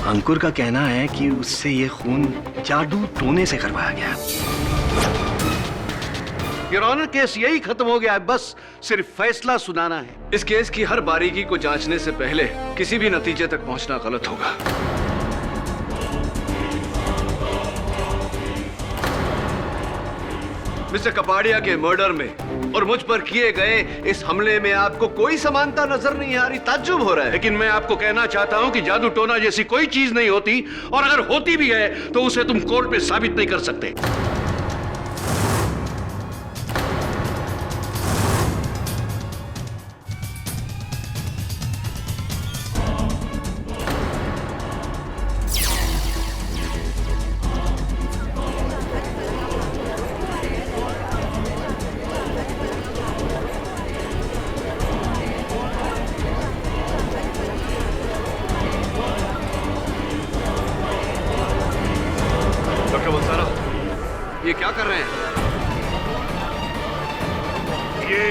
अंकुर का कहना है कि उससे ये खून जादू टोने से करवाया गया। योर ऑनर, केस यही खत्म हो गया है, बस सिर्फ फैसला सुनाना है। इस केस की हर बारीकी को जांचने से पहले किसी भी नतीजे तक पहुंचना गलत होगा। मिस्टर कपाड़िया के मर्डर में और मुझ पर किए गए इस हमले में आपको कोई समानता नजर नहीं आ रही, ताज्जुब हो रहा है। लेकिन मैं आपको कहना चाहता हूं कि जादू टोना जैसी कोई चीज नहीं होती, और अगर होती भी है तो उसे तुम कोर्ट में साबित नहीं कर सकते। ये क्या कर रहे हैं? ये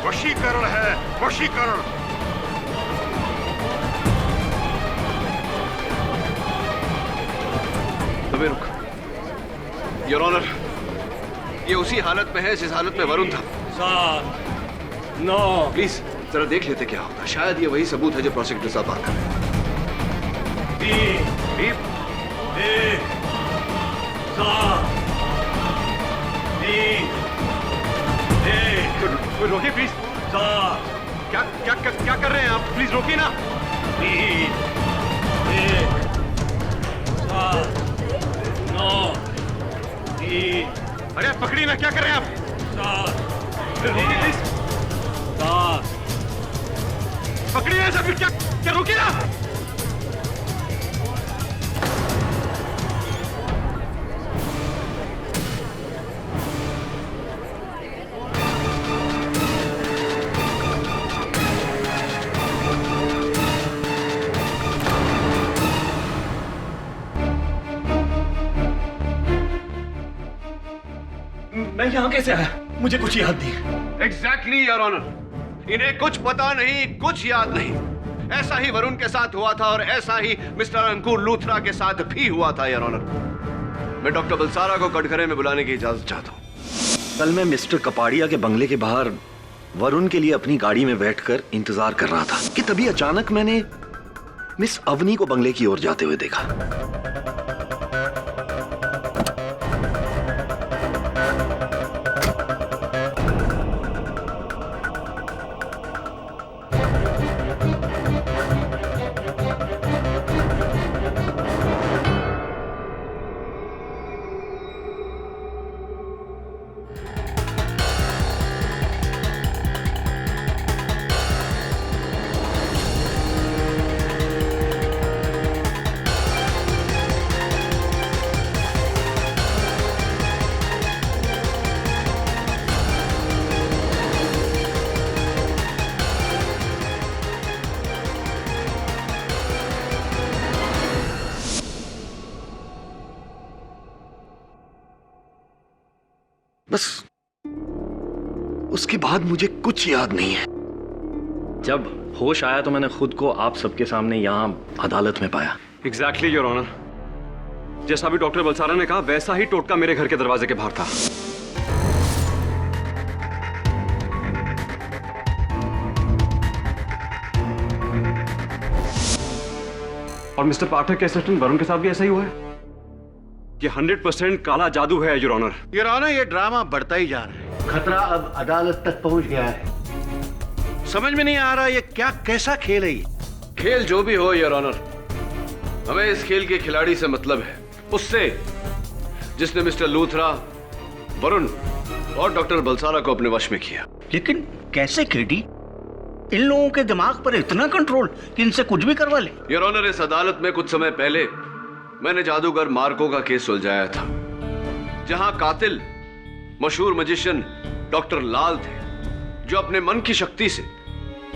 वशीकरण है, वशीकरण। अबे रुक। योर ऑनर, ये उसी हालत में है जिस हालत में वरुण था। 7, 9। प्लीज जरा देख लेते क्या होता। शायद ये वही सबूत है जो प्रोसिक्यूटर साहब बात कर रहे हैं। 3, 1, 7, 3, 1। रोकिए प्लीज। 7, क्या कर रहे हैं आप? प्लीज रोकिए ना। 3, 1, 7, 9, 3। अरे आप पकड़िए ना, क्या कर रहे हैं आप? 7, रोकिए प्लीज। 7। पकड़िए ना सर, क्या रोकिए ना। मैं यहाँ कैसे आया? मुझे कुछ याद नहीं। एग्जैक्टली योर ऑनर, इन्हें कुछ पता नहीं, कुछ याद नहीं। ऐसा ही वरुण के साथ हुआ था और ऐसा ही मिस्टर अंकुर लूथरा के साथ भी हुआ था योर ऑनर। मैं डॉक्टर बलसारा को कटघरे में बुलाने की इजाजत चाहता हूँ। कल मैं मिस्टर कपाड़िया के बंगले के बाहर वरुण के लिए अपनी गाड़ी में बैठकर इंतजार कर रहा था कि तभी अचानक मैंने मिस अवनी को बंगले की ओर जाते हुए देखा। बस उसके बाद मुझे कुछ याद नहीं है। जब होश आया तो मैंने खुद को आप सबके सामने यहां अदालत में पाया। एग्जैक्टली योर ऑनर, जैसा भी डॉक्टर बलसारा ने कहा वैसा ही टोटका मेरे घर के दरवाजे के बाहर था। और मिस्टर पाठक के असिस्टेंट वरुण के साथ भी ऐसा ही हुआ है। ये 100% काला जादू है योर ऑनर। योर ऑनर, ये ड्रामा बढ़ता ही जा रहा है। खतरा अब अदालत तक पहुंच गया है। समझ में नहीं आ रहा ये क्या कैसा खेल है ये। खेल जो भी हो योर ऑनर, हमें इस खेल के खिलाड़ी से मतलब है, उससे जिसने मिस्टर लूथरा, वरुण और डॉक्टर बलसारा को अपने वश में किया। लेकिन कैसे केडी? इन लोगों के दिमाग पर इतना कंट्रोल कि इनसे कुछ भी करवा ले। योर ऑनर, इस अदालत में कुछ समय पहले मैंने जादूगर मार्को का केस सुलझाया था, जहां कातिल मशहूर मजिशियन डॉक्टर लाल थे, जो अपने मन की शक्ति से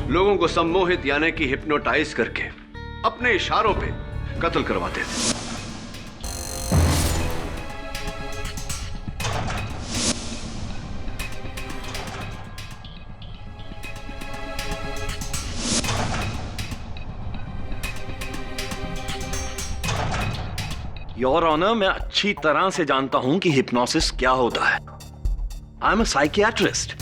लोगों को सम्मोहित यानी कि हिप्नोटाइज करके अपने इशारों पे कत्ल करवाते थे। योर ऑनर, मैं अच्छी तरह से जानता हूं कि हिप्नोसिस क्या होता है। आई एम अ साइकियाट्रिस्ट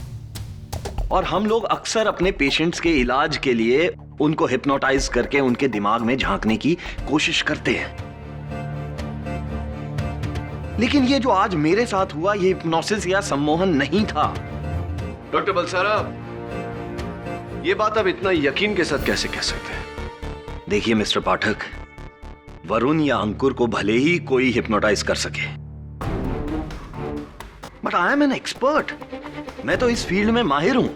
और हम लोग अक्सर अपने पेशेंट्स के इलाज के लिए उनको हिप्नोटाइज करके उनके दिमाग में झांकने की कोशिश करते हैं। लेकिन ये जो आज मेरे साथ हुआ, ये हिप्नोसिस या सम्मोहन नहीं था। डॉक्टर बलसारा, ये बात आप इतना यकीन के साथ कैसे कह सकते हैं? देखिए मिस्टर पाठक, वरुण या अंकुर को भले ही कोई हिप्नोटाइज कर सके, but I am an expert. मैं तो इस फील्ड में माहिर हूं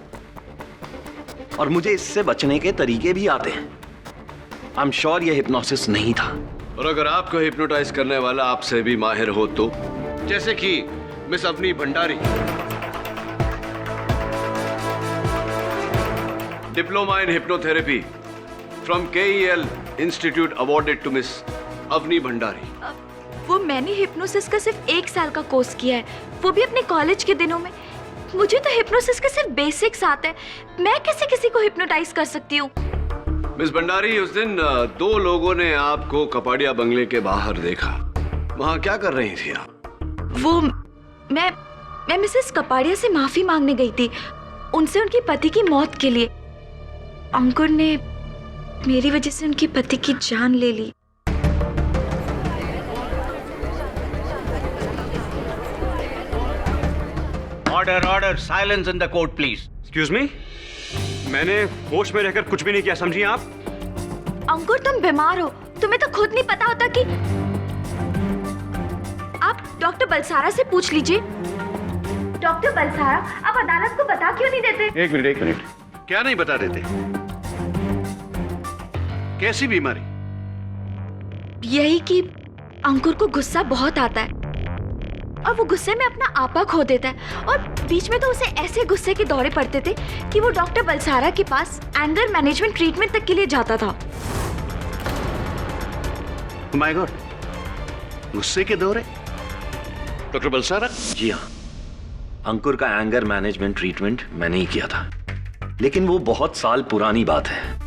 और मुझे इससे बचने के तरीके भी आते हैं। आई एम श्योर ये हिप्नोसिस नहीं था। और अगर आपको हिप्नोटाइज करने वाला आपसे भी माहिर हो तो, जैसे कि miss Avani Bhandari, diploma in hypnotherapy from KEL institute, awarded to miss Avani Bhandari. वो मैंने हिप्नोसिस का सिर्फ 1 साल का कोर्स किया है, वो भी अपने कॉलेज के दिनों में। मुझे तो हिप्नोसिस का सिर्फ बेसिक्स आता है। मैं कैसे किसी को हिप्नोटाइज कर सकती हूँ? मिस भंडारी, उस दिन 2 लोगों ने आपको कपाड़िया बंगले के बाहर देखा। वहां क्या कर रही थी आप? वो मैं मिसेस कपाड़िया से माफी मांगने गई थी, उनसे उनकी पति की मौत के लिए। अंकुर ने मेरी वजह से उनकी पति की जान ले ली। Order order, silence in the court please. Excuse me, मैंने होश में रहकर कुछ भी नहीं किया, समझिए आप। अंकुर, तुम बीमार हो, तुम्हें तो खुद नहीं पता होता कि। आप डॉक्टर बलसारा से पूछ लीजिए। डॉक्टर बलसारा, आप अदालत को बता क्यों नहीं देते? एक मिनट, क्या नहीं बता देते? कैसी बीमारी? यही कि अंकुर को गुस्सा बहुत आता है और वो गुस्से में अपना आपा खो देता है, और बीच में तो उसे ऐसे गुस्से के दौरे पड़ते थे कि वो डॉक्टर बलसारा के पास एंगर मैनेजमेंट ट्रीटमेंट तक के लिए जाता था। माय गॉड, गुस्से के दौरे? डॉक्टर बलसारा? जी हाँ, अंकुर का एंगर मैनेजमेंट ट्रीटमेंट मैंने ही किया था, लेकिन वो बहुत साल पुरानी बात है।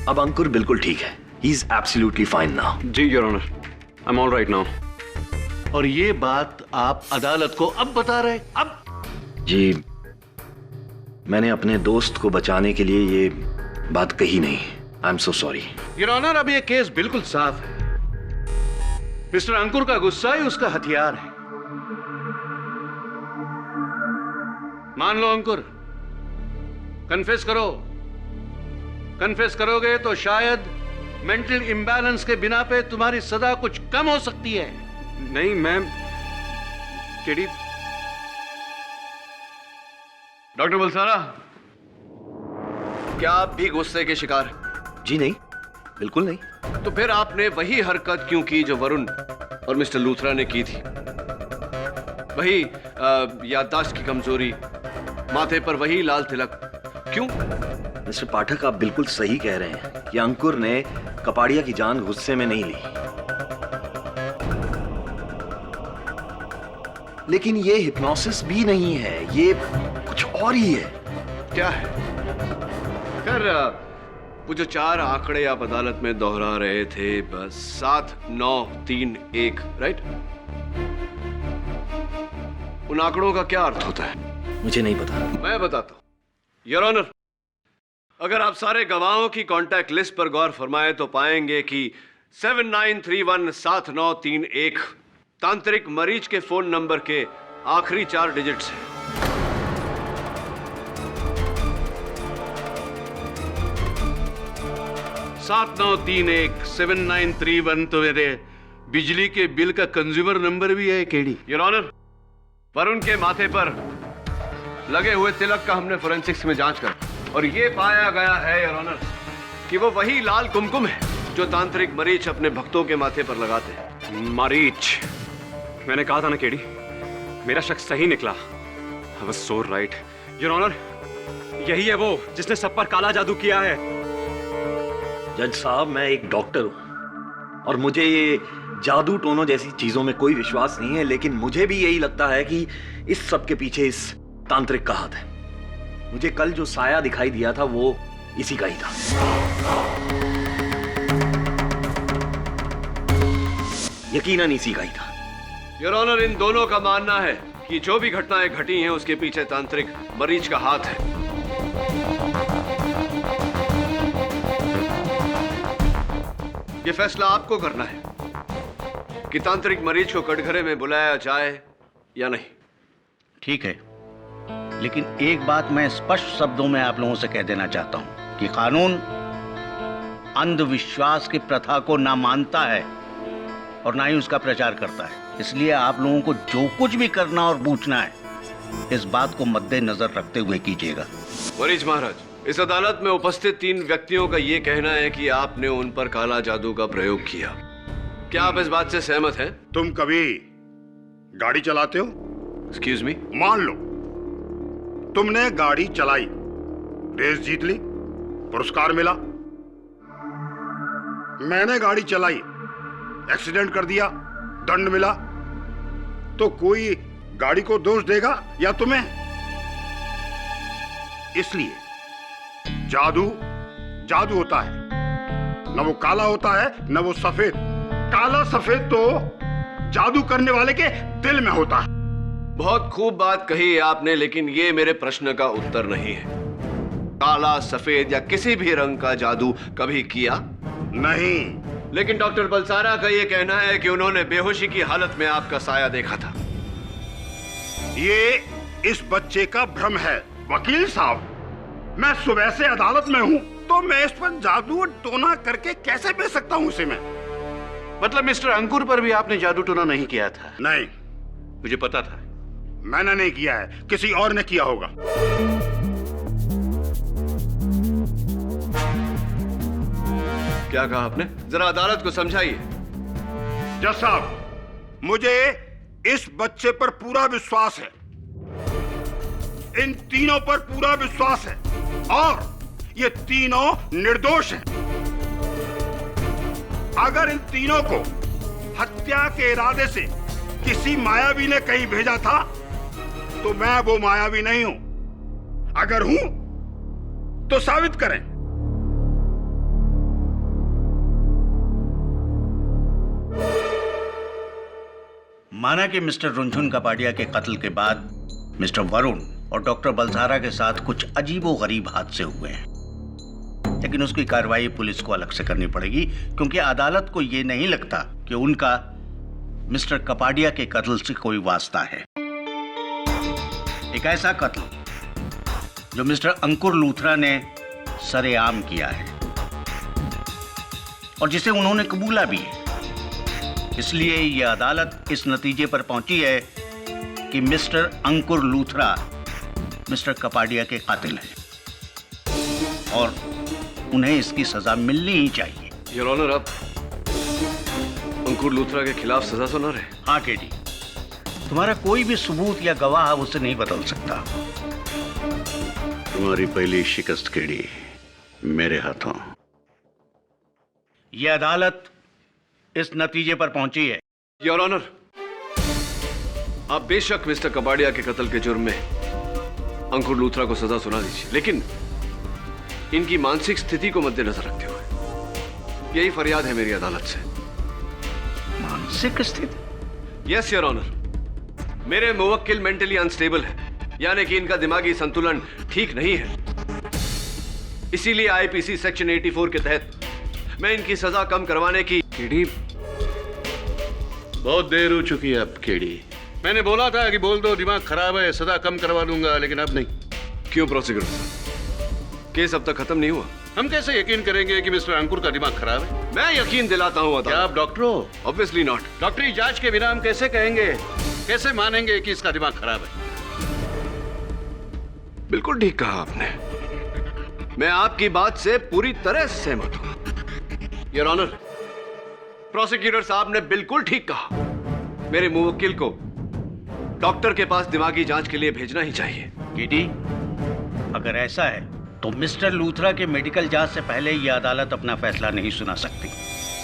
अब अंकुर बिल्कुल ठीक है। He is absolutely fine now. जी your honour, I am all right now. और ये बात आप अदालत को अब बता रहे? अब? जी, मैंने अपने दोस्त को बचाने के लिए ये बात कही नहीं। I am so sorry. Your honour, अब ये केस बिल्कुल साफ है। मिस्टर अंकुर का गुस्सा ही उसका हथियार है। मान लो अंकुर, कन्फेस करो। कन्फेस करोगे तो शायद मेंटल इम्बैलेंस के बिना पे तुम्हारी सजा कुछ कम हो सकती है। नहीं मैम, केडी। डॉक्टर बलसारा, क्या आप भी गुस्से के शिकार हैं? जी नहीं, बिल्कुल नहीं। तो फिर आपने वही हरकत क्यों की जो वरुण और मिस्टर लूथरा ने की थी? वही याददाश्त की कमजोरी, माथे पर वही लाल तिलक, क्यों? मिस्टर पाठक, आप बिल्कुल सही कह रहे हैं कि अंकुर ने कपाड़िया की जान गुस्से में नहीं ली, लेकिन ये हिप्नोसिस भी नहीं है, ये कुछ और ही है। क्या है? खैर, वो जो 4 आंकड़े आप अदालत में दोहरा रहे थे, बस 7, 9, 3, 1, राइट? उन आंकड़ों का क्या अर्थ होता है? मुझे नहीं पता। मैं बताता हूं। योर ऑनर, अगर आप सारे गवाहों की कांटेक्ट लिस्ट पर गौर फरमाएं तो पाएंगे कि 79317931 तांत्रिक मरीज के फोन नंबर के आखिरी 4 डिजिट्स हैं। सात 7931 तो मेरे बिजली के बिल का कंज्यूमर नंबर भी है केडी। योर ऑनर, वरुण के माथे पर लगे हुए तिलक का हमने फोरेंसिक्स में जांच कर, और ये पाया गया है योर ऑनर कि वो वही लाल कुमकुम है जो तांत्रिक मरीच अपने भक्तों के माथे पर लगाते हैं। मरीच, मैंने कहा था ना केडी, मेरा शक सही निकला। I was so right your honour, यही है वो जिसने सब पर काला जादू किया है। जज साहब, मैं एक डॉक्टर हूं और मुझे ये जादू टोनों जैसी चीजों में कोई विश्वास नहीं है, लेकिन मुझे भी यही लगता है कि इस सब के पीछे इस तांत्रिक का हाथ है। मुझे कल जो साया दिखाई दिया था वो इसी का ही था। यकीनन इसी का ही था। योर ऑनर, इन दोनों का मानना है कि जो भी घटनाएं घटी हैं उसके पीछे तांत्रिक मरीज का हाथ है। ये फैसला आपको करना है कि तांत्रिक मरीज को कटघरे में बुलाया जाए या नहीं। ठीक है, लेकिन एक बात मैं स्पष्ट शब्दों में आप लोगों से कह देना चाहता हूं कि कानून अंधविश्वास की प्रथा को ना मानता है और ना ही उसका प्रचार करता है। इसलिए आप लोगों को जो कुछ भी करना और पूछना है, इस बात को मद्देनजर रखते हुए कीजिएगा। मरीज महाराज, इस अदालत में उपस्थित 3 व्यक्तियों का यह कहना है कि आपने उन पर काला जादू का प्रयोग किया। क्या आप इस बात से सहमत हैं? तुम कभी गाड़ी चलाते हो? Excuse me? मान लो तुमने गाड़ी चलाई, रेस जीत ली, पुरस्कार मिला। मैंने गाड़ी चलाई, एक्सीडेंट कर दिया, दंड मिला, तो कोई गाड़ी को दोष देगा या तुम्हें? इसलिए जादू जादू होता है, न वो काला होता है न वो सफेद। काला सफेद तो जादू करने वाले के दिल में होता है। बहुत खूब बात कही आपने, लेकिन ये मेरे प्रश्न का उत्तर नहीं है। काला, सफेद या किसी भी रंग का जादू कभी किया नहीं। लेकिन डॉक्टर बलसारा का यह कहना है कि उन्होंने बेहोशी की हालत में आपका साया देखा था। ये इस बच्चे का भ्रम है। वकील साहब, मैं सुबह से अदालत में हूं, तो मैं इस पर जादू टोना करके कैसे बेच सकता हूं उसे मैं? मतलब मिस्टर अंकुर पर भी आपने जादू टोना नहीं किया था? नहीं, मुझे पता था। मैंने नहीं किया है, किसी और ने किया होगा। क्या कहा आपने? जरा अदालत को समझाइए। जज साहब, मुझे इस बच्चे पर पूरा विश्वास है, इन तीनों पर पूरा विश्वास है, और ये तीनों निर्दोष हैं। अगर इन तीनों को हत्या के इरादे से किसी मायावी ने कहीं भेजा था, तो मैं वो मायावी नहीं हूं। अगर हूं तो साबित करें। माना कि मिस्टर रुनझुन कपाडिया के कत्ल के बाद मिस्टर वरुण और डॉक्टर बलसारा के साथ कुछ अजीबोगरीब हादसे हुए हैं, लेकिन उसकी कार्रवाई पुलिस को अलग से करनी पड़ेगी, क्योंकि अदालत को यह नहीं लगता कि उनका मिस्टर कपाडिया के कत्ल से कोई वास्ता है। एक ऐसा कत्ल जो मिस्टर अंकुर लूथरा ने सरेआम किया है और जिसे उन्होंने कबूला भी है। इसलिए यह अदालत इस नतीजे पर पहुंची है कि मिस्टर अंकुर लूथरा मिस्टर कपाडिया के कातिल हैं और उन्हें इसकी सजा मिलनी ही चाहिए। योर ऑनर, आप अंकुर लूथरा के खिलाफ सजा सुना रहे? हाँ केडी, तुम्हारा कोई भी सबूत या गवाह उसे नहीं बदल सकता। तुम्हारी पहली शिकस्त केडी मेरे हाथों। यह अदालत इस नतीजे पर पहुंची है। योर ऑनर, आप बेशक मिस्टर कपाडिया के कत्ल के जुर्म में अंकुर लूथरा को सजा सुना दीजिए, लेकिन इनकी मानसिक स्थिति को मद्देनजर रखते हुए यही फरियाद है मेरी अदालत से। मानसिक स्थिति? यस योर ऑनर, मेरे मुवक्किल मेंटली अनस्टेबल है, यानी कि इनका दिमागी संतुलन ठीक नहीं है। इसीलिए आईपीसी सेक्शन 84 के तहत मैं इनकी सजा कम करवाने की। केडी, बहुत देर हो चुकी है अब केडी। मैंने बोला था कि बोल दो दिमाग खराब है, सजा कम करवा दूंगा, लेकिन अब नहीं। क्यों प्रोसिक्यूटर साहब, केस अब तक खत्म नहीं हुआ? हम कैसे यकीन करेंगे कि मिस्टर अंकुर का दिमाग खराब है? मैं यकीन दिलाता हूं। क्या आप डॉक्टर हो? Obviously not. डॉक्टरी जांच के बिना हम कैसे कहेंगे, कैसे मानेंगे कि इसका दिमाग खराब है? बिल्कुल ठीक कहा आपने, मैं आपकी बात से पूरी तरह से सहमत हूं। योर ऑनर, प्रोसिक्यूटर साहब ने बिल्कुल ठीक कहा। मेरे मुवक्किल को डॉक्टर के पास दिमागी जांच के लिए भेजना ही चाहिए। केडी, अगर ऐसा है तो मिस्टर लूथरा के मेडिकल जांच से पहले यह अदालत अपना फैसला नहीं सुना सकती।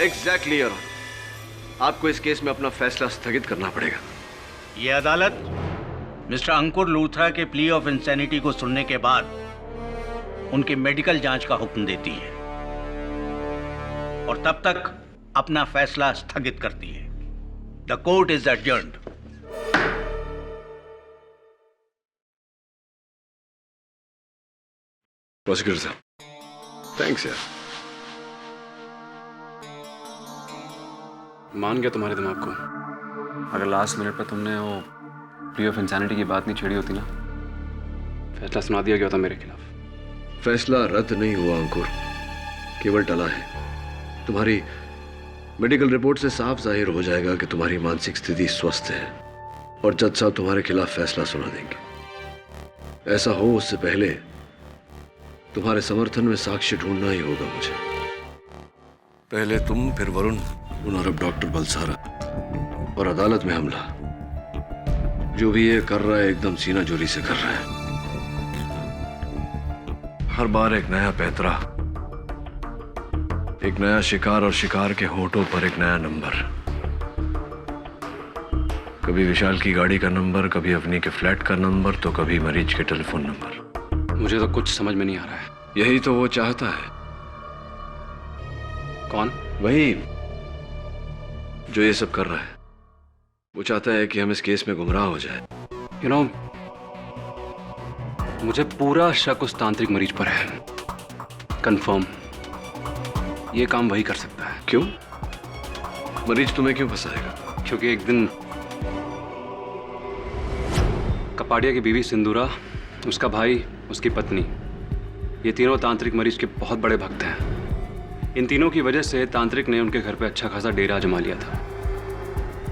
एग्जैक्टली योर ऑनर, आपको इस केस में अपना फैसला स्थगित करना पड़ेगा। यह अदालत मिस्टर अंकुर लूथरा के प्ली ऑफ इंसैनिटी को सुनने के बाद उनके मेडिकल जांच का हुक्म देती है और तब तक अपना फैसला स्थगित करती है। The court is adjourned. Prosecutor साहब, थैंक्स यार। मान गया तुम्हारे दिमाग को। अगर लास्ट मिनट पर तुमने वो प्ली ऑफ इंसैनिटी की बात नहीं छेड़ी होती ना, फैसला सुना दिया गया था मेरे खिलाफ। फैसला रद्द नहीं हुआ अंकुर, केवल टला है। तुम्हारी मेडिकल रिपोर्ट से साफ जाहिर हो जाएगा कि तुम्हारी मानसिक स्थिति स्वस्थ है और जज साहब तुम्हारे खिलाफ फैसला सुना देंगे। ऐसा हो उससे पहले तुम्हारे समर्थन में साक्ष्य ढूंढना ही होगा मुझे। पहले तुम, फिर वरुण और अब डॉक्टर बलसारा, और अदालत में हमला। जो भी ये कर रहा है एकदम सीना जोरी से कर रहा है। हर बार एक नया पैतरा, एक नया शिकार और शिकार के होंठों पर एक नया नंबर। कभी विशाल की गाड़ी का नंबर, कभी अवनी के फ्लैट का नंबर, तो कभी मरीज के टेलीफोन नंबर। मुझे तो कुछ समझ में नहीं आ रहा है। यही तो वो चाहता है। कौन? वही जो ये सब कर रहा है। वो चाहता है कि हम इस केस में गुमराह हो जाए। यू नो, मुझे पूरा शक उस तांत्रिक मरीज पर है। कंफर्म ये काम वही कर सकता है। क्यों? मरीज तुम्हें क्यों फंसाएगा? क्योंकि एक दिन कपाड़िया की बीवी सिंदूरा, उसका भाई, उसकी पत्नी, ये तीनों तांत्रिक मरीज के बहुत बड़े भक्त हैं। इन तीनों की वजह से तांत्रिक ने उनके घर पे अच्छा खासा डेरा जमा लिया था।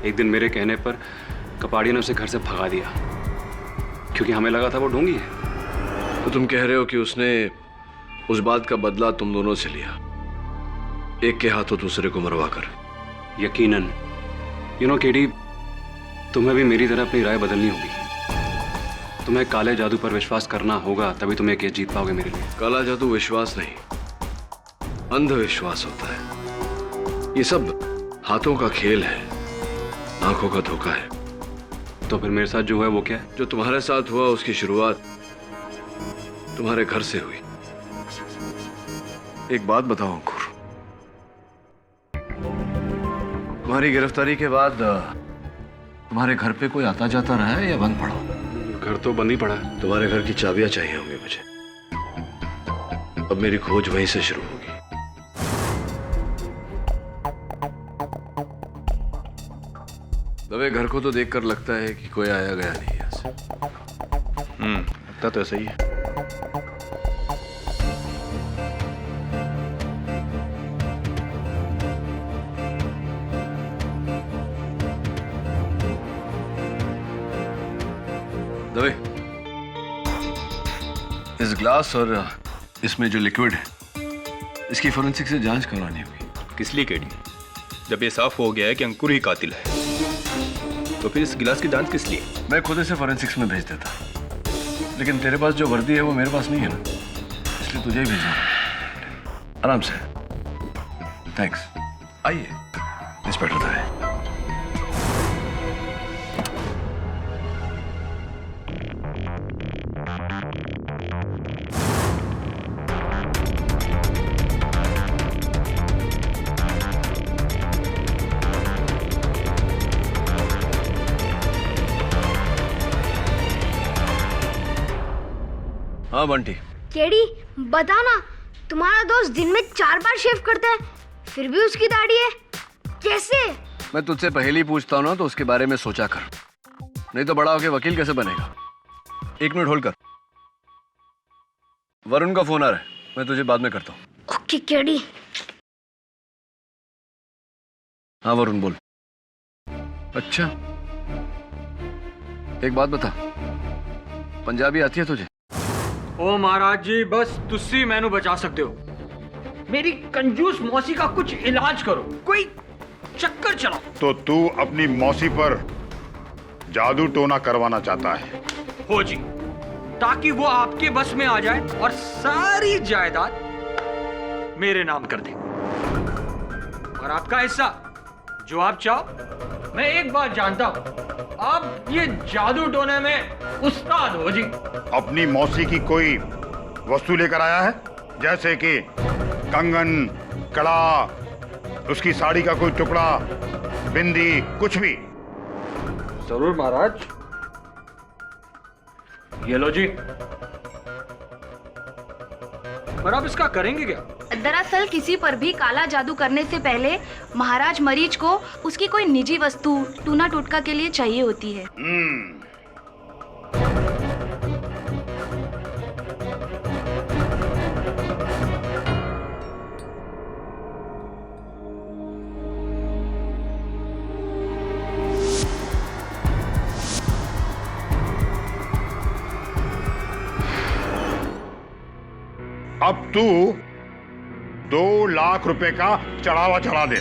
एक दिन मेरे कहने पर कपाड़िया ने उसे घर से भगा दिया, क्योंकि हमें लगा था वो ढोंगी है। तो तुम कह रहे हो कि उसने उस बात का बदला तुम दोनों से लिया, एक के हाथों दूसरे को मरवा कर? यकीनन। यू नो केडी, तुम्हें भी मेरी तरह अपनी राय बदलनी होगी। तुम्हें काले जादू पर विश्वास करना होगा, तभी तुम ये केस जीत पाओगे मेरे लिए। काला जादू विश्वास नहीं, अंधविश्वास होता है। ये सब हाथों का खेल है, आंखों का धोखा है। तो फिर मेरे साथ जो हुआ वो क्या है? जो तुम्हारे साथ हुआ उसकी शुरुआत तुम्हारे घर से हुई। एक बात बताओ अंकुर, तुम्हारी गिरफ्तारी के बाद तुम्हारे घर पे कोई आता जाता रहा है या बंद पड़ा? घर तो बंद ही पड़ा है। तुम्हारे घर की चाबियां चाहिए होंगी मुझे। अब मेरी खोज वहीं से शुरू होगी। दबे घर को तो देखकर लगता है कि कोई आया गया नहीं यहाँ से। लगता तो ऐसा ही है। दबे, इस ग्लास और इसमें जो लिक्विड है, इसकी फोरेंसिक से जांच करवानी होगी। किस लिए केडी? जब ये साफ हो गया है कि अंकुर ही कातिल है, तो फिर इस गिलास की जांच किस लिए? मैं खुद इसे फोरेंसिक्स में भेज देता, लेकिन तेरे पास जो वर्दी है वो मेरे पास नहीं है ना, इसलिए तुझे ही भेजना। आराम से। थैंक्स। आइए इंस्पेक्टर दबे। हाँ बंटी। केडी, बता ना, तुम्हारा दोस्त दिन में 4 बार शेव करता है, फिर भी उसकी दाढ़ी है, कैसे? मैं तुझसे पहले ही पूछता हूँ ना, तो उसके बारे में सोचा कर, नहीं तो बड़ा होके वकील कैसे बनेगा। 1 मिनट होल्ड कर, वरुण का फोन आ रहा है, मैं तुझे बाद में करता हूँ। Okay KD. हाँ वरुण बोल। अच्छा, एक बात बता, पंजाबी आती है तुझे? ओ महाराज जी, बस तुसी मैनू बचा सकते हो। मेरी कंजूस मौसी का कुछ इलाज करो, कोई चक्कर चलाओ। तो तू अपनी मौसी पर जादू टोना करवाना चाहता है? हो जी, ताकि वो आपके बस में आ जाए और सारी जायदाद मेरे नाम कर दे, और आपका हिस्सा जो आप चाहो। मैं एक बात जानता हूं, आप ये जादू टोने में उस्ताद हो जी। अपनी मौसी की कोई वस्तु लेकर आया है, जैसे कि कंगन, कड़ा, उसकी साड़ी का कोई टुकड़ा, बिंदी, कुछ भी। जरूर महाराज। ये लो जी। पर आप इसका करेंगे क्या? दरअसल किसी पर भी काला जादू करने से पहले महाराज मरीज को उसकी कोई निजी वस्तु टूना टोटका के लिए चाहिए होती है। अब तू 2 लाख रुपए का चढ़ावा चढ़ा दे।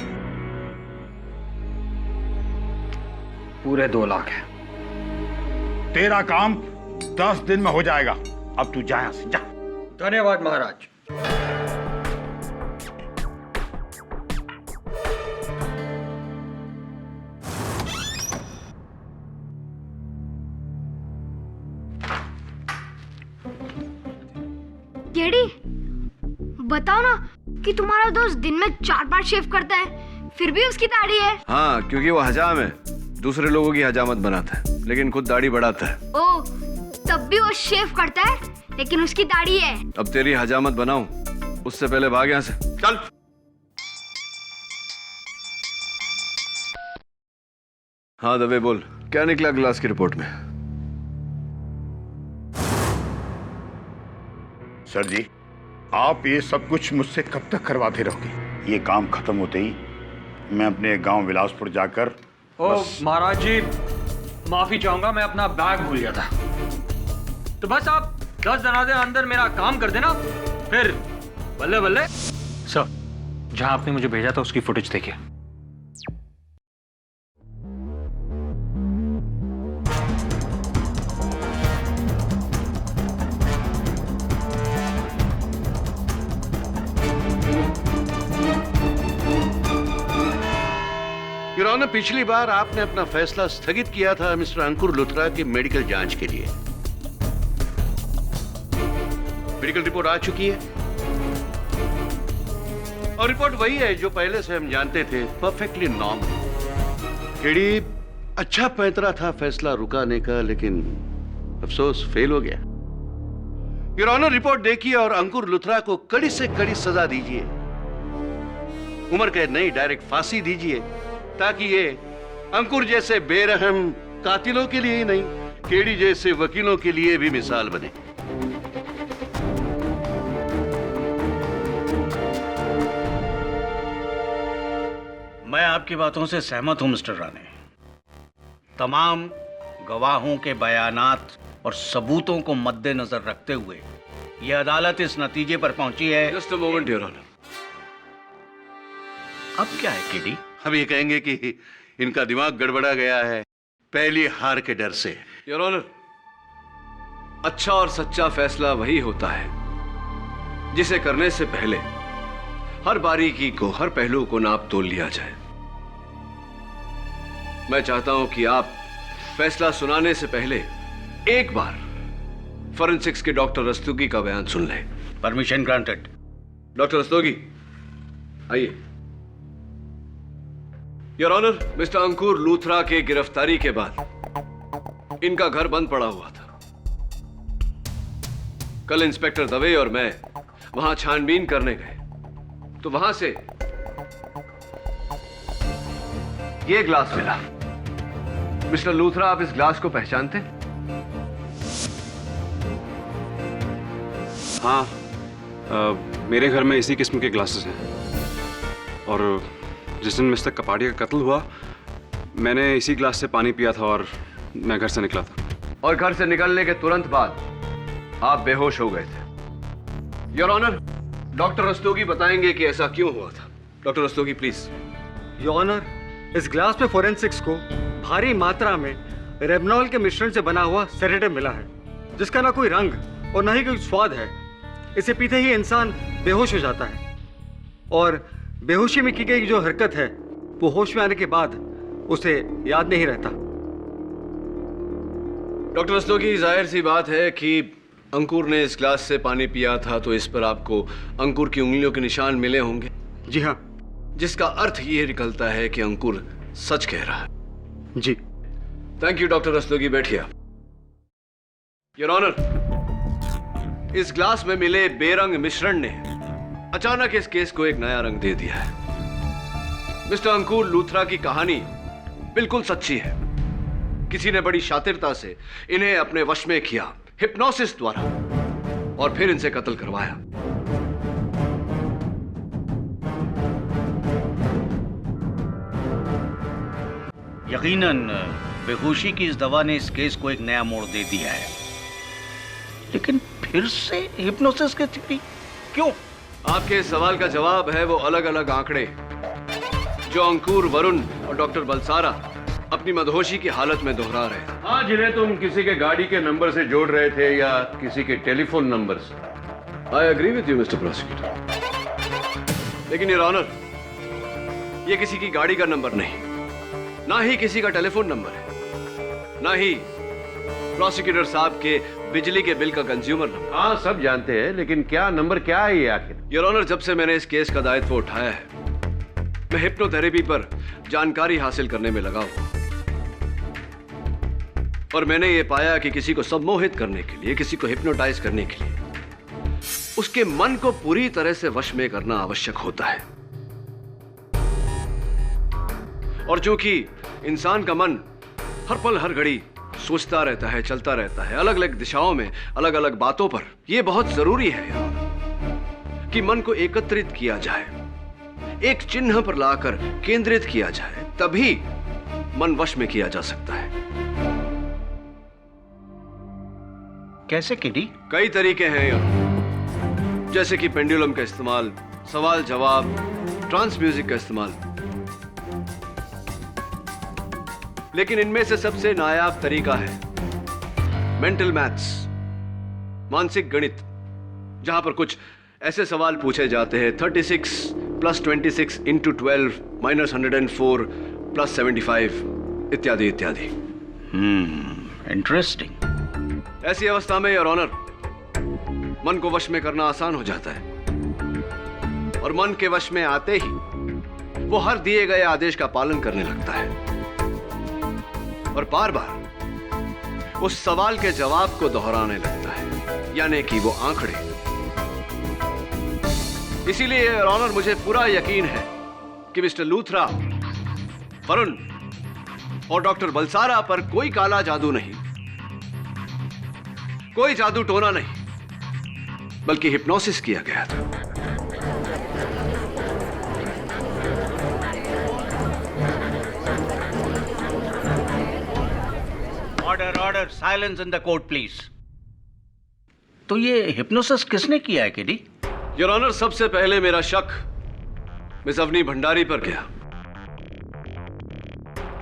पूरे 2 लाख है। तेरा काम 10 दिन में हो जाएगा। अब तू जा, यहां से जा। धन्यवाद महाराज। केडी, बताओ ना कि तुम्हारा दोस्त दिन में 4 बार शेव करता है, फिर भी उसकी दाढ़ी है। हाँ, क्योंकि वो हजाम है, दूसरे लोगों की हजामत बनाता है, लेकिन खुद दाढ़ी बढ़ाता है। ओ, तब भी वो शेव करता है, लेकिन उसकी दाढ़ी है। अब तेरी हजामत बनाऊं, उससे पहले भाग यहाँ से। चल। हाँ दबे बोल, क्या निकला ग्लास की रिपोर्ट में? सर जी, आप ये सब कुछ मुझसे कब तक करवाते रहोगे? ये काम खत्म होते ही मैं अपने गांव विलासपुर जाकर महाराज जी, माफी चाहूंगा, मैं अपना बैग भूल गया था। तो बस आप 10 दिन अंदर मेरा काम कर देना, फिर बल्ले बल्ले। सर, जहां आपने मुझे भेजा था उसकी फुटेज देखिए। योर ऑनर, पिछली बार आपने अपना फैसला स्थगित किया था मिस्टर अंकुर लुथरा की मेडिकल जांच के लिए। मेडिकल रिपोर्ट आ चुकी है और रिपोर्ट वही है जो पहले से हम जानते थे, परफेक्टली नॉर्मल। केडी, अच्छा पैतरा था फैसला रुकाने का, लेकिन अफसोस फेल हो गया। योर ऑनर, रिपोर्ट देखिए और अंकुर लुथरा को कड़ी से कड़ी सजा दीजिए। उम्र कैद नहीं, डायरेक्ट फांसी दीजिए, ताकि ये अंकुर जैसे बेरहम कातिलों के लिए ही नहीं, केडी जैसे वकीलों के लिए भी मिसाल बने। मैं आपकी बातों से सहमत हूं मिस्टर राणे। तमाम गवाहों के बयानात और सबूतों को मद्देनजर रखते हुए यह अदालत इस नतीजे पर पहुंची है। Just a moment your honour. अब क्या है केडी? हम ये कहेंगे कि इनका दिमाग गड़बड़ा गया है, पहली हार के डर से। योर ऑनर, अच्छा और सच्चा फैसला वही होता है जिसे करने से पहले हर बारीकी को, हर पहलू को नाप तोल लिया जाए। मैं चाहता हूं कि आप फैसला सुनाने से पहले एक बार फॉरेंसिक्स के डॉक्टर रस्तोगी का बयान सुन लें। Permission granted. डॉक्टर रस्तोगी, आइए। योर ऑनर, मिस्टर अंकुर लूथरा के गिरफ्तारी के बाद इनका घर बंद पड़ा हुआ था। कल इंस्पेक्टर दवे और मैं वहां छानबीन करने गए तो वहां से ये ग्लास मिला। मिस्टर लूथरा, आप इस ग्लास को पहचानते हैं? हाँ, मेरे घर में इसी किस्म के ग्लासेस हैं और जिस दिन मिस्टर कपाड़िया का कत्ल हुआ, मैंने इसी ग्लास से पानी पिया था और मैं घर से निकला था। और घर से निकलने के तुरंत बाद आप बेहोश हो गए थे। योर ऑनर, डॉक्टर रस्तोगी बताएंगे कि ऐसा क्यों हुआ था। Doctor Rastogi please. Your honour, इस ग्लास में फोरेंसिक्स को भारी मात्रा में रेबनॉल के मिश्रण से बना हुआ सेडेटिव मिला है, जिसका ना कोई रंग और ना ही कोई स्वाद है। इसे पीते ही इंसान बेहोश हो जाता है और बेहोशी में की गई जो हरकत है वो होश में आने के बाद उसे याद नहीं रहता। डॉक्टर रस्तोगी, जाहिर सी बात है कि अंकुर ने इस ग्लास से पानी पिया था, तो इस पर आपको अंकुर की उंगलियों के निशान मिले होंगे। जी हाँ, जिसका अर्थ ये निकलता है कि अंकुर सच कह रहा है। जी। थैंक यू डॉक्टर रस्तोगी, बैठिए आप। योर ऑनर, इस ग्लास में मिले बेरंग मिश्रण ने अचानक इस केस को एक नया रंग दे दिया है। मिस्टर अंकुर लूथरा की कहानी बिल्कुल सच्ची है। किसी ने बड़ी शातिरता से इन्हें अपने वश में किया, हिप्नोसिस द्वारा, और फिर इनसे कत्ल करवाया। यकीनन बेहोशी की इस दवा ने इस केस को एक नया मोड़ दे दिया है, लेकिन फिर से हिप्नोसिस की स्थिति क्यों? आपके इस सवाल का जवाब है वो अलग अलग आंकड़े जो अंकुर, वरुण और डॉक्टर बलसारा अपनी मदहोशी की हालत में दोहरा रहे थे। हाँ, जिन्हें तुम किसी के गाड़ी के नंबर से जोड़ रहे थे या किसी के टेलीफोन नंबर से। I agree with you mister prosecutor, लेकिन योर ऑनर, ये किसी की गाड़ी का नंबर नहीं, ना ही किसी का टेलीफोन नंबर है, ना ही प्रोसिक्यूटर साहब के बिजली के बिल का कंज्यूमर नंबर। हाँ, सब जानते हैं, लेकिन क्या नंबर क्या है ये आखिर? योर ऑनर, जब से मैंने इस केस का दायित्व उठाया है, मैं हिप्नोथेरेपी पर जानकारी हासिल करने में लगा हूं, और मैंने ये पाया कि किसी को सम्मोहित करने के लिए, किसी को हिप्नोटाइज करने के लिए उसके मन को पूरी तरह से वश में करना आवश्यक होता है। और चूंकि इंसान का मन हर पल हर घड़ी सोचता रहता है, चलता रहता है, अलग अलग दिशाओं में, अलग अलग बातों पर, यह बहुत जरूरी है कि मन को एकत्रित किया जाए, एक चिन्ह पर लाकर केंद्रित किया जाए, तभी मन वश में किया जा सकता है। कैसे किडी? कई तरीके हैं यार, जैसे कि पेंडुलम का इस्तेमाल, सवाल जवाब, ट्रांस म्यूजिक का इस्तेमाल, लेकिन इनमें से सबसे नायाब तरीका है मेंटल मैथ्स, मानसिक गणित, जहां पर कुछ ऐसे सवाल पूछे जाते हैं 36 + 26 × 12 - 104 + 75 इत्यादि इत्यादि। इंटरेस्टिंग। ऐसी अवस्था में योर ऑनर, मन को वश में करना आसान हो जाता है, और मन के वश में आते ही वो हर दिए गए आदेश का पालन करने लगता है, और बार बार उस सवाल के जवाब को दोहराने लगता है, यानी कि वो आंकड़े। इसीलिए योर ऑनर, मुझे पूरा यकीन है कि मिस्टर लूथरा, वरुण और डॉक्टर बलसारा पर कोई काला जादू नहीं, कोई जादू टोना नहीं, बल्कि हिप्नोसिस किया गया था। Order, order, silence in the court please. तो ये हिप्नोसिस किसने किया है किडी? योर ऑनर, सबसे पहले मेरा शक मिस अवनी भंडारी पर गया,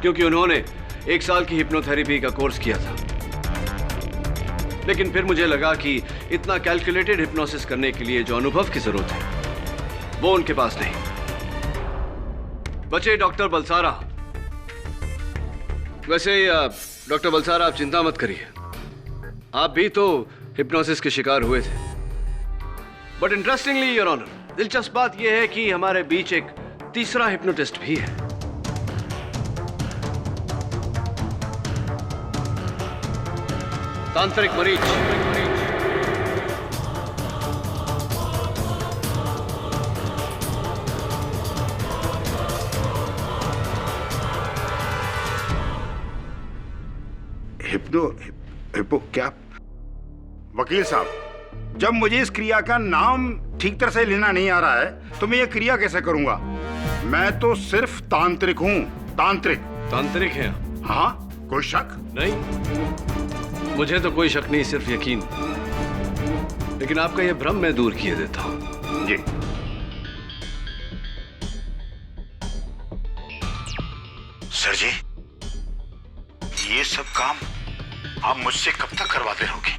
क्योंकि उन्होंने 1 साल की हिप्नोथेरेपी का कोर्स किया था। लेकिन फिर मुझे लगा कि इतना कैलकुलेटेड हिप्नोसिस करने के लिए जो अनुभव की जरूरत है, वो उनके पास नहीं। बचे डॉक्टर बलसारा। वैसे डॉक्टर बलसारा, आप चिंता मत करिए, आप भी तो हिप्नोसिस के शिकार हुए थे। बट इंटरेस्टिंगली योर ऑनर, दिलचस्प बात यह है कि हमारे बीच एक तीसरा हिप्नोटिस्ट भी है। तांत्रिक मरीज। हिप्पो क्या? वकील साहब, जब मुझे इस क्रिया का नाम ठीक तरह से लेना नहीं आ रहा है, तो मैं ये क्रिया कैसे करूंगा? मैं तो सिर्फ तांत्रिक हूँ, तांत्रिक। तांत्रिक हैं? हाँ, कोई शक नहीं, मुझे तो कोई शक नहीं, सिर्फ यकीन। लेकिन आपका ये भ्रम मैं दूर किए देता हूँ। जी। सर जी, ये सब काम आप मुझसे कब तक करवाते रहोगे?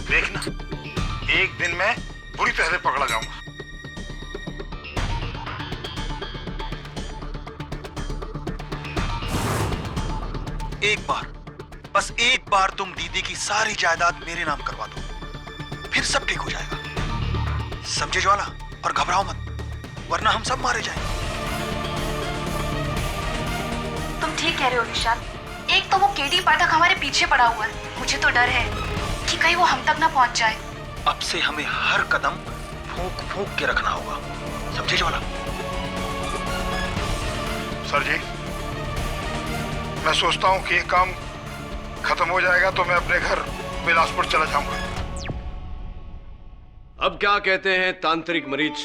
देखना, एक दिन मैं बुरी तरह से पकड़ा जाऊंगा। एक बार, बस एक बार तुम दीदी की सारी जायदाद मेरे नाम करवा दो, फिर सब ठीक हो जाएगा। समझे ज्वाला? और घबराओ मत, वरना हम सब मारे जाएंगे। कह रहे हो विशाल। एक तो वो केडी पाठक हमारे पीछे पड़ा हुआ है, मुझे तो डर है कि कहीं वो हम तक ना पहुंच जाए। अब से हमें हर कदम फूंक फूंक के रखना होगा, समझे ज्वाला? सर जी, मैं सोचता हूँ कि ये काम खत्म हो जाएगा तो मैं अपने घर बिलासपुर चला जाऊंगा। अब क्या कहते हैं तांत्रिक मरीज,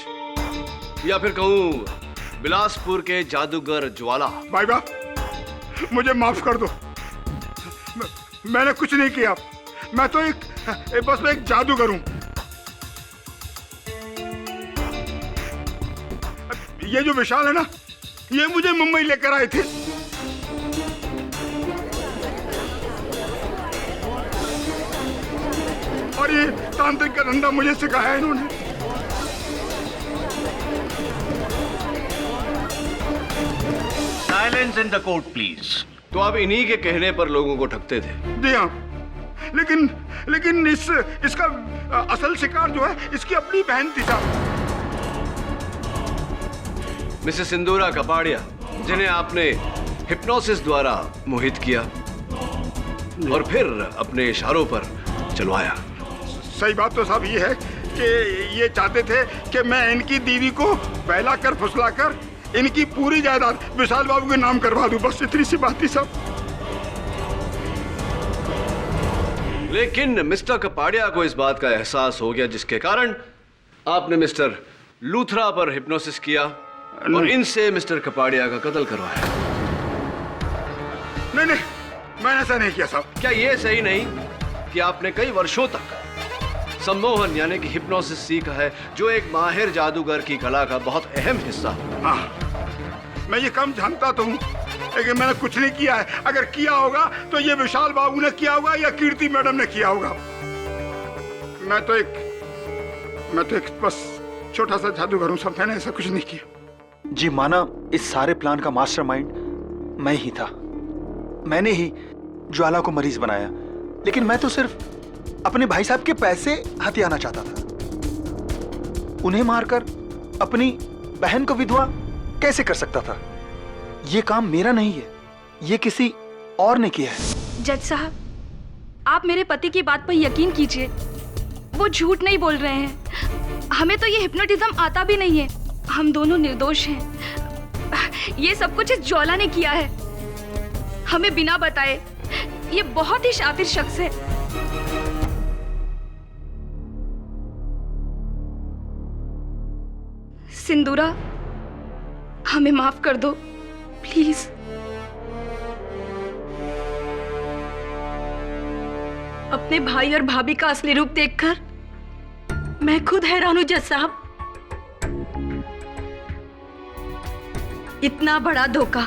या फिर कहूं बिलासपुर के जादूगर ज्वाला? भाई बाप, मुझे माफ कर दो। मैंने कुछ नहीं किया, मैं तो बस एक जादूगर हूं। ये जो विशाल है ना, ये मुझे मुंबई लेकर आए थे। और ये तांत्रिक का धंधा मुझे सिखाया इन्होंने। Silence in the court please. तो आप इन्हीं के कहने पर लोगों को ठगते थे? जी हाँ, लेकिन इसका असल शिकार जो है इसकी अपनी बहन थी साहब। मिसेस सिंदूरा कपाड़िया, जिन्हें आपने हिप्नोसिस द्वारा मोहित किया और फिर अपने इशारों पर चलवाया। सही बात तो साहब ये है कि ये चाहते थे कि मैं इनकी दीदी को बहलाकर फुसलाकर इनकी पूरी जायदाद विशाल बाबू के नाम करवा दूं, बस इतनी सी बात थी साहब। लेकिन मिस्टर कपाड़िया को इस बात का एहसास हो गया, जिसके कारण आपने मिस्टर लूथरा पर हिप्नोसिस किया और इनसे मिस्टर कपाड़िया का कत्ल करवाया। नहीं, मैंने ऐसा नहीं किया साहब। क्या ये सही नहीं कि आपने कई वर्षों तक सम्मोहन यानी कि हिप्नोसिस सीखा है, जो एक माहिर जादूगर की कला का बहुत अहम हिस्सा है? हाँ, मैं ये काम जानता तो हूँ, लेकिन मैंने कुछ नहीं किया है। अगर किया होगा तो ये विशाल बाबू ने किया होगा या कीर्ति मैडम ने किया होगा। मैं तो एक बस छोटा सा जादूगर हूँ साहब, मैंने ऐसा कुछ नहीं किया। जी माना, इस सारे प्लान का मास्टरमाइंड मैं ही था। मैंने ही ज्वाला को मरीज बनाया, लेकिन मैं तो सिर्फ अपने भाई साहब के पैसे हथियाना चाहता था। उन्हें मारकर अपनी बहन को विधवा कैसे कर सकता था? ये काम मेरा नहीं है, ये किसी और ने किया है। जज साहब, आप मेरे पति की बात पर यकीन कीजिए, वो झूठ नहीं बोल रहे हैं। हमें तो ये हिप्नोटिज्म आता भी नहीं है, हम दोनों निर्दोष हैं। ये सब कुछ इस ज्वाला ने किया है, हमें बिना बताए। ये बहुत ही शातिर शख्स है। सिंदूरा, हमें माफ कर दो प्लीज। अपने भाई और भाभी का असली रूप देखकर मैं खुद हैरान हूं जज साहब। इतना बड़ा धोखा,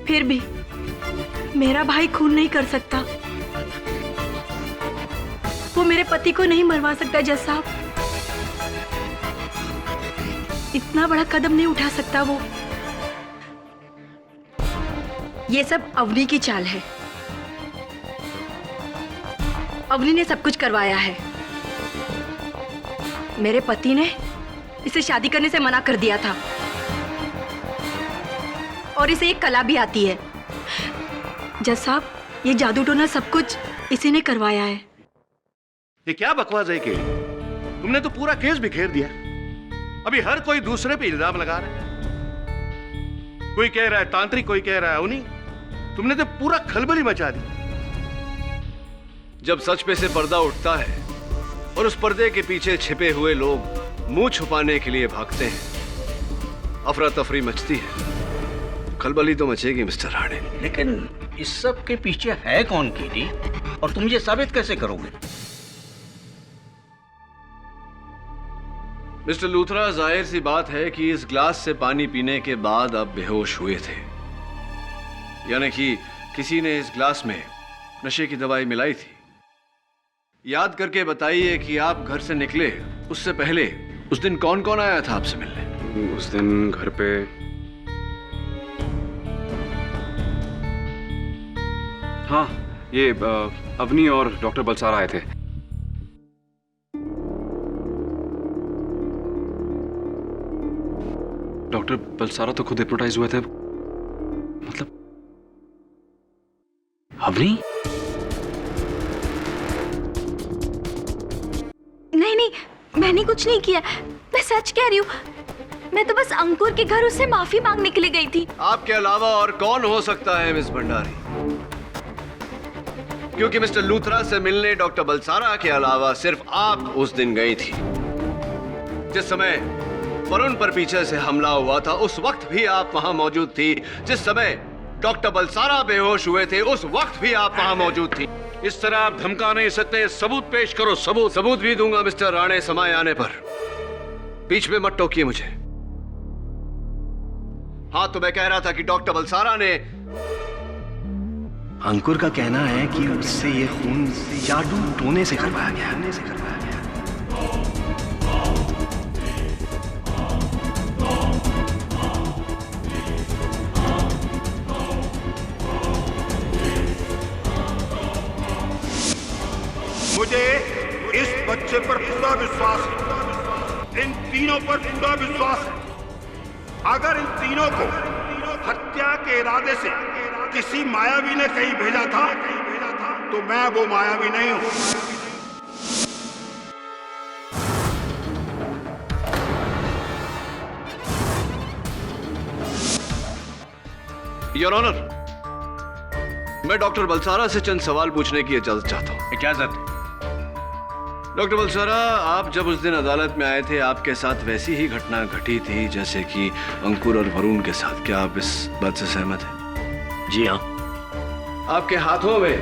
फिर भी मेरा भाई खून नहीं कर सकता, वो मेरे पति को नहीं मरवा सकता जज साहब। इतना बड़ा कदम नहीं उठा सकता वो। ये सब अवनी की चाल है, अवनी ने सब कुछ करवाया है। मेरे पति ने इसे शादी करने से मना कर दिया था और इसे एक कला भी आती है। जज साहब, ये जादू टोना सब कुछ इसी ने करवाया है। ये क्या बकवास है कि तुमने तो पूरा केस बिखेर दिया। अभी हर कोई दूसरे पे इल्जाम लगा रहा है। कोई कह रहा है तांत्रिक, कोई कह रहा है अवनी। तुमने तो पूरा खलबली मचा दी। जब सच पे से पर्दा उठता है और उस पर्दे के पीछे छिपे हुए लोग मुंह छुपाने के लिए भागते हैं, अफरा तफरी मचती है। खलबली तो मचेगी मिस्टर राणे। लेकिन इस सब के पीछे है कौन कीडी, और तुम ये साबित कैसे करोगे? मिस्टर लूथरा, जाहिर सी बात है कि इस ग्लास से पानी पीने के बाद आप बेहोश हुए थे, यानी कि किसी ने इस ग्लास में नशे की दवाई मिलाई थी। याद करके बताइए कि आप घर से निकले उससे पहले उस दिन कौन कौन आया था आपसे मिलने? उस दिन घर पे हाँ, ये अवनी और डॉक्टर बलसारा आए थे। डॉक्टर बलसारा तो खुद हिप्नोटाइज हुए थे, मतलब अवनी? नहीं, मैंने कुछ नहीं किया, मैं सच कह रही हूँ। मैं तो बस अंकुर के घर उससे माफी मांगने के लिए गई थी। आपके अलावा और कौन हो सकता है मिस भंडारी? क्योंकि मिस्टर लूथरा से मिलने डॉक्टर बलसारा के अलावा सिर्फ आप उस दिन गई थी। जिस समय वरुण पर पीछे से हमला हुआ था उस वक्त भी आप वहां मौजूद थी। जिस समय डॉक्टर बलसारा बेहोश हुए थे उस वक्त भी आप वहां मौजूद थी। इस तरह आप धमका नहीं सकते, सबूत पेश करो। सबूत भी दूंगा मिस्टर राणे समय आने पर। बीच में मत टोकिए मुझे। हाँ, तो मैं कह रहा था कि डॉक्टर बलसारा ने अंकुर का कहना है कि उससे ये खून जादू टोने से करवाया गया। मुझे इस बच्चे पर पूरा विश्वास है, इन तीनों पर पूरा विश्वास है। अगर इन तीनों को हत्या के इरादे से किसी मायावी ने कहीं भेजा था तो मैं वो मायावी नहीं हूं। योर ऑनर, मैं डॉक्टर बलसारा से चंद सवाल पूछने की इजाजत चाहता हूं। इजाजत। डॉक्टर बलसारा, आप जब उस दिन अदालत में आए थे आपके साथ वैसी ही घटना घटी थी जैसे कि अंकुर और वरुण के साथ। क्या आप इस बात से सहमत हैं? जी हाँ। आपके हाथों में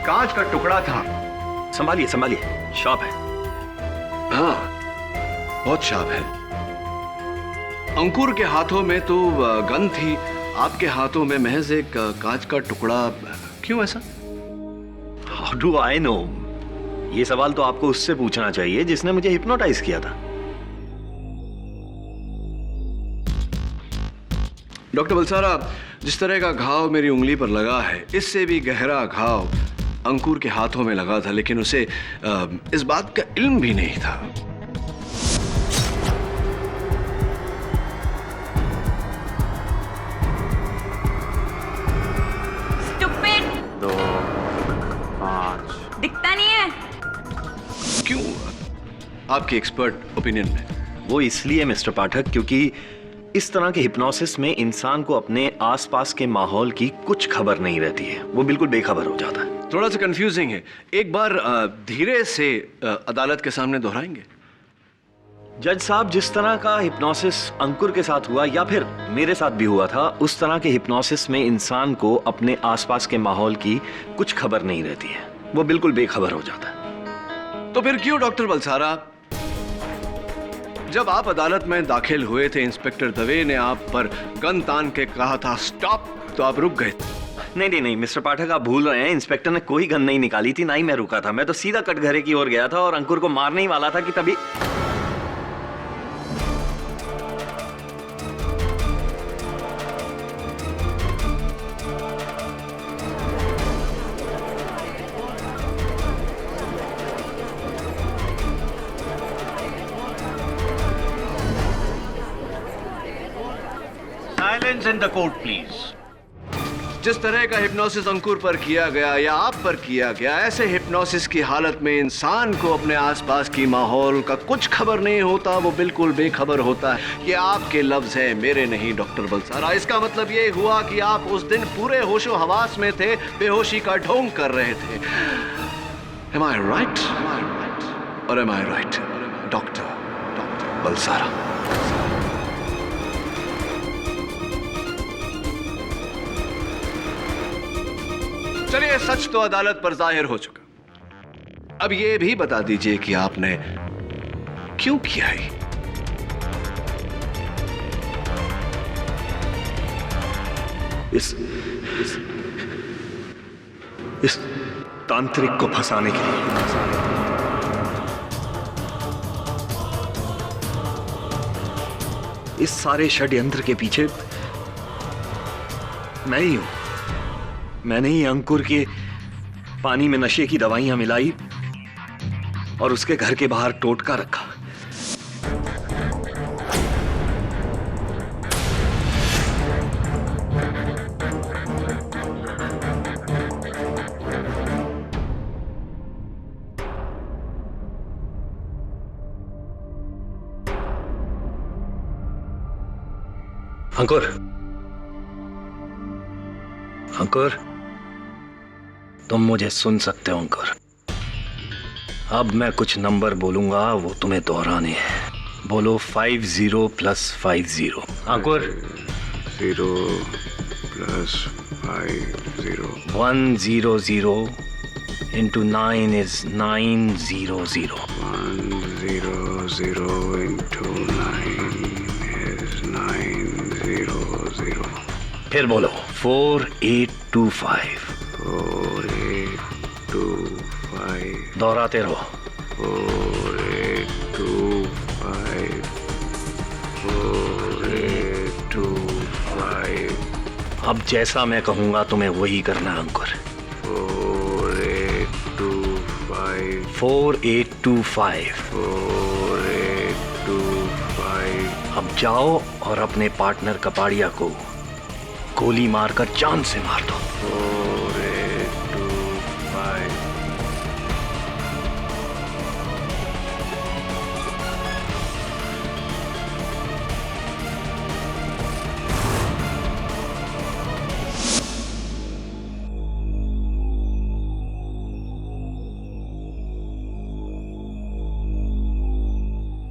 कांच का टुकड़ा था। संभालिए, शार्प है। हाँ, बहुत शार्प है। अंकुर के हाथों में तो गन थी, आपके हाथों में महज एक कांच का टुकड़ा। क्यों ऐसा? How do I know? ये सवाल तो आपको उससे पूछना चाहिए जिसने मुझे हिप्नोटाइज किया था। डॉक्टर बलसारा, जिस तरह का घाव मेरी उंगली पर लगा है इससे भी गहरा घाव अंकुर के हाथों में लगा था, लेकिन उसे इस बात का इल्म भी नहीं था। दिखता नहीं है। क्यों? आपके एक्सपर्ट ओपिनियन में? वो इसलिए मिस्टर पाठक क्योंकि इस तरह के हिप्नोसिस में इंसान को अपने आसपास के माहौल की कुछ खबर नहीं रहती है, वो बिल्कुल बेखबर हो जाता है। थोड़ा सा कंफ्यूजिंग है, एक बार धीरे से अदालत के सामने दोहराएंगे? जज साहब, जिस तरह का हिप्नोसिस अंकुर के साथ हुआ या फिर मेरे साथ भी हुआ था, उस तरह के हिप्नोसिस में इंसान को अपने आसपास के माहौल की कुछ खबर नहीं रहती है, वो बिल्कुल बेखबर हो जाता है। तो फिर क्यों डॉक्टर बलसारा, जब आप अदालत में दाखिल हुए थे इंस्पेक्टर दवे ने आप पर गन तान के कहा था स्टॉप, तो आप रुक गए? नहीं मिस्टर पाठक, आप भूल रहे हैं। इंस्पेक्टर ने कोई गन नहीं निकाली थी, ना ही मैं रुका था। मैं तो सीधा कटघरे की ओर गया था और अंकुर को मारने ही वाला था कि तभी silence in the court please. जिस तरह का हिप्नोसिस अंकुर पर किया गया या आप पर किया गया, ऐसे हिप्नोसिस की हालत में इंसान को अपने आसपास की माहौल का कुछ खबर नहीं होता, वो बिल्कुल बेखबर होता है। ये आपके लफ्ज हैं, मेरे नहीं डॉक्टर बलसारा। इसका मतलब ये हुआ कि आप उस दिन पूरे होशो हवास में थे, बेहोशी का ढोंग कर रहे थे। Am I right? Or am I right? Doctor Balsara. चलिए, सच तो अदालत पर जाहिर हो चुका। अब ये भी बता दीजिए कि आपने क्यों किया है? इस तांत्रिक को फंसाने के लिए। इस सारे षड्यंत्र के पीछे मैं ही हूं। मैंने ही अंकुर के पानी में नशे की दवाइयां मिलाई और उसके घर के बाहर टोटका रखा। अंकुर, अंकुर, तुम मुझे सुन सकते हो अंकुर? अब मैं कुछ नंबर बोलूंगा, वो तुम्हें दोहराने हैं। बोलो 50 + 50। अंकुर 0 + 50 100 into 9 is 900 100 into 9 is 900 फिर बोलो 4825 4825 दोहराते रहो 4825 4825 अब जैसा मैं कहूंगा तुम्हें वही करना है अंकुर 4825 4825 4825 अब जाओ और अपने पार्टनर कपाड़िया को गोली मारकर जान से मार दो 4825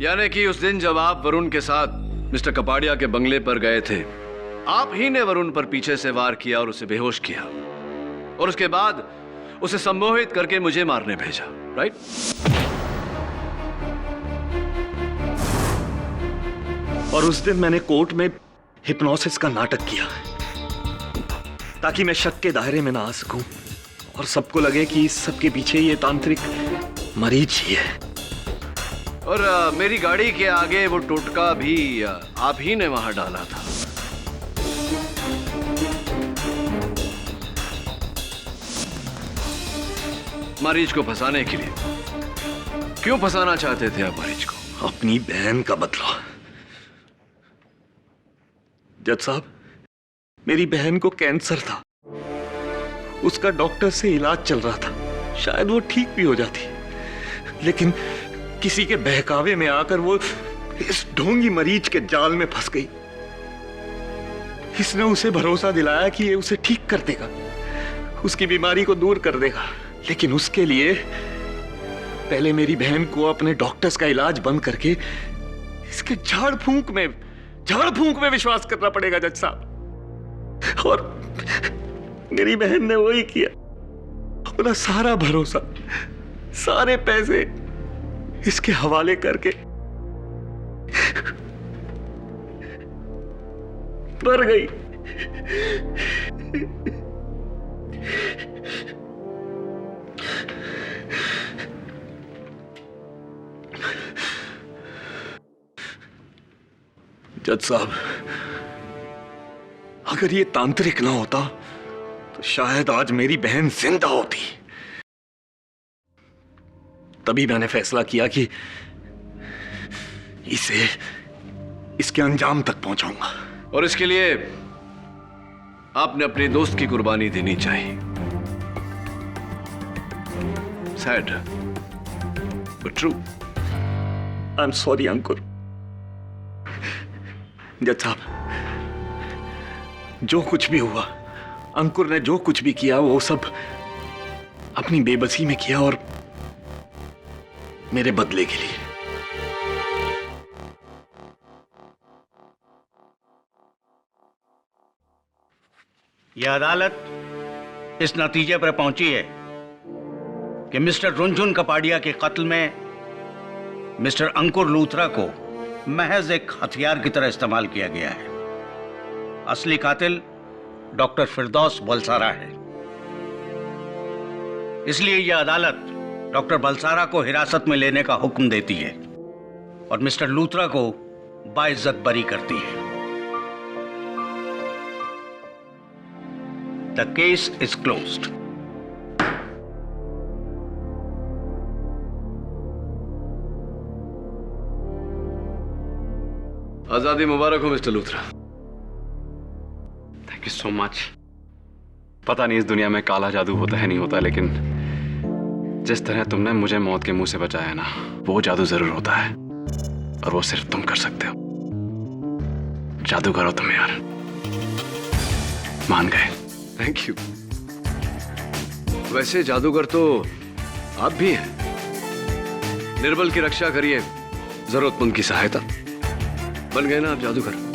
यानी कि उस दिन जब आप वरुण के साथ मिस्टर कपाड़िया के बंगले पर गए थे, आप ही ने वरुण पर पीछे से वार किया और उसे बेहोश किया, और उसके बाद उसे सम्मोहित करके मुझे मारने भेजा, राइट? और उस दिन मैंने कोर्ट में हिप्नोसिस का नाटक किया ताकि मैं शक के दायरे में ना आ सकूं और सबको लगे कि इस सब के पीछे ये तांत्रिक मरीज ही है। और मेरी गाड़ी के आगे वो टोटका भी आप ही ने वहां डाला था। मरीज को फंसाने के लिए। क्यों फंसाना चाहते थे आप मरीज को? अपनी बहन का बदला। जज साहब, मेरी बहन को कैंसर था, उसका डॉक्टर से इलाज चल रहा था, शायद वो ठीक भी हो जाती, लेकिन किसी के बहकावे में आकर वो इस ढोंगी मरीज के जाल में फंस गई। इसने उसे भरोसा दिलाया कि ये उसे ठीक कर देगा, उसकी बीमारी को दूर कर देगा, लेकिन उसके लिए पहले मेरी बहन को अपने डॉक्टर्स का इलाज बंद करके इसके झाड़ फूंक में विश्वास करना पड़ेगा जज साहब। और मेरी बहन ने वही किया, अपना सारा भरोसा, सारे पैसे इसके हवाले करके मर गई। जज साहब, अगर ये तांत्रिक ना होता तो शायद आज मेरी बहन जिंदा होती। तभी मैंने फैसला किया कि इसे इसके अंजाम तक पहुंचाऊंगा। और इसके लिए आपने अपने दोस्त की कुर्बानी देनी चाहिए। Sad but true. I am sorry Ankur. जज साहब, जो कुछ भी हुआ, अंकुर ने जो कुछ भी किया वो सब अपनी बेबसी में किया और मेरे बदले के लिए। यह अदालत इस नतीजे पर पहुंची है कि मिस्टर रुनझुन कपाड़िया के कत्ल में मिस्टर अंकुर लूथरा को महज एक हथियार की तरह इस्तेमाल किया गया है। असली कातिल डॉक्टर फिरदौस बलसारा है। इसलिए यह अदालत डॉक्टर बलसारा को हिरासत में लेने का हुक्म देती है और मिस्टर लूथरा को बाइज्जत बरी करती है। The case is closed. आजादी मुबारक हो mister Luthra. Thank you so much. पता नहीं इस दुनिया में काला जादू होता है नहीं होता, लेकिन जिस तरह तुमने मुझे मौत के मुंह से बचाया ना, वो जादू जरूर होता है और वो सिर्फ तुम कर सकते हो। जादूगर हो तुम यार, मान गए। Thank you. वैसे जादूगर तो आप भी हैं। निर्बल की रक्षा करिए, जरूरतमंद की सहायता। बन गए ना आप जादूगर।